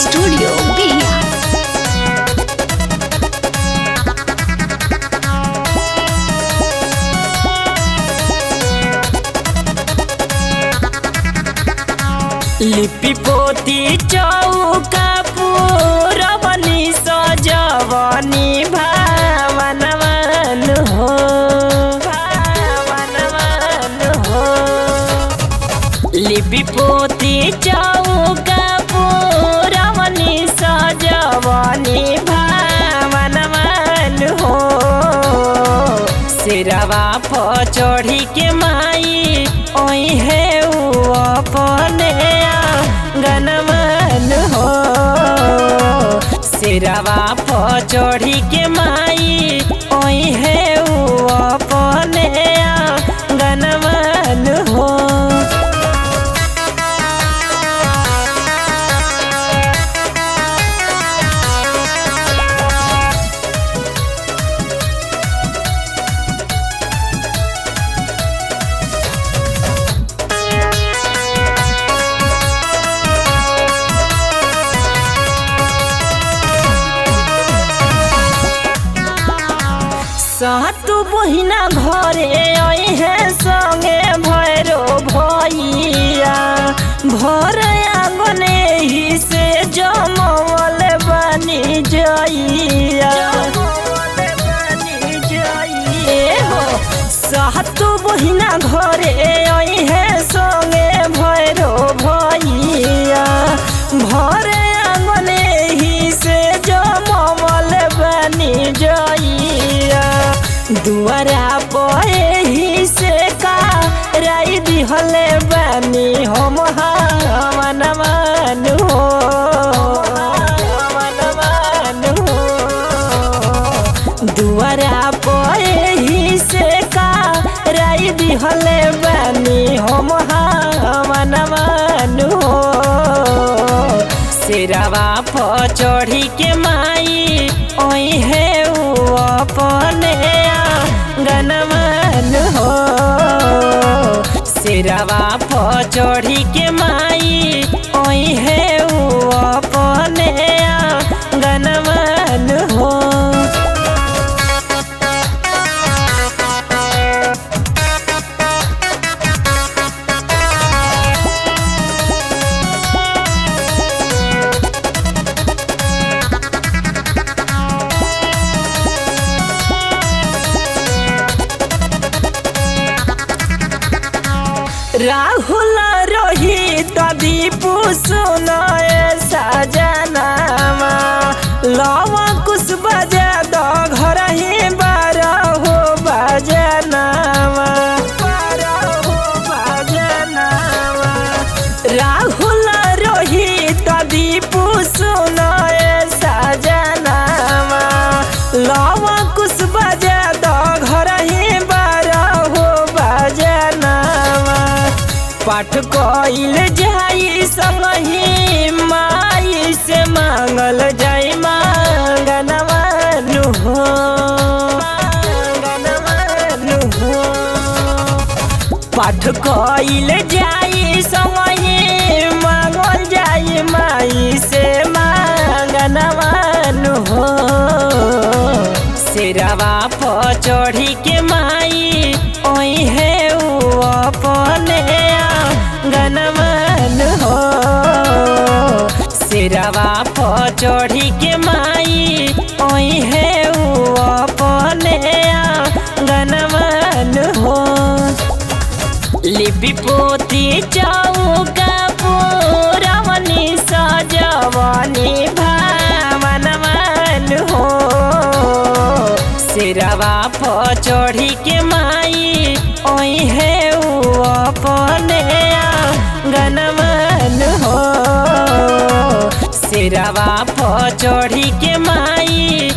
Studio Bihar. लिपि पोती चौका पूरबनी सजवनी भावनवन हो लिपि पोती चौका पूरबनी सजवनी भावनवन हो सिरवा पर चढ़ी के माई ओई है अपने गनमन हो सिरवा पर चढ़ी के माई ओई है अपने गनमन हो। सातु बहिना घरे आई है संगे भैरो भैया भर आंगने ही से जमवल बनी जइया हो सातु बहिना घरे आई है संगे भैरो भैया भर आंगने ही से जमवल बनी जइया दुआरा पे ही से का राई दिहले बनी हम मन हो दुआरा पे ही से का राई दिहले बनी हम मन हो सिरवा पर चढ़ी के माई ओई है अपने गनमन हो सिरवा पर चढ़ी के माई ओई है अपने गनमन हो। राहुल रोहित दीपू सुनाए सजनामा लवा कुछ बजा दो घर ही बारह हो बजनामा राहुल रोहित दीपू सुनाए सजनामा लवा कुछ बजा दो घर ही बारह हो बजनामा पाठ कइल जाई संगही माई से मांगल जाई मांगनवन हो पाठ कइल जाई संगही मांगल जाई माई से मांगनवन हो सिरवा पर चढ़ी के माई ओई है अपने गनमन हो सिरवा पर चढ़ी के माई ओई है अपने गनमन हो लिपि पोती चौका पूरबनी सजवनी भावनवन हो सिरवा पर चढ़ी के माई ओई है अपने गनमन हो सिरवा पर चढ़ी के माई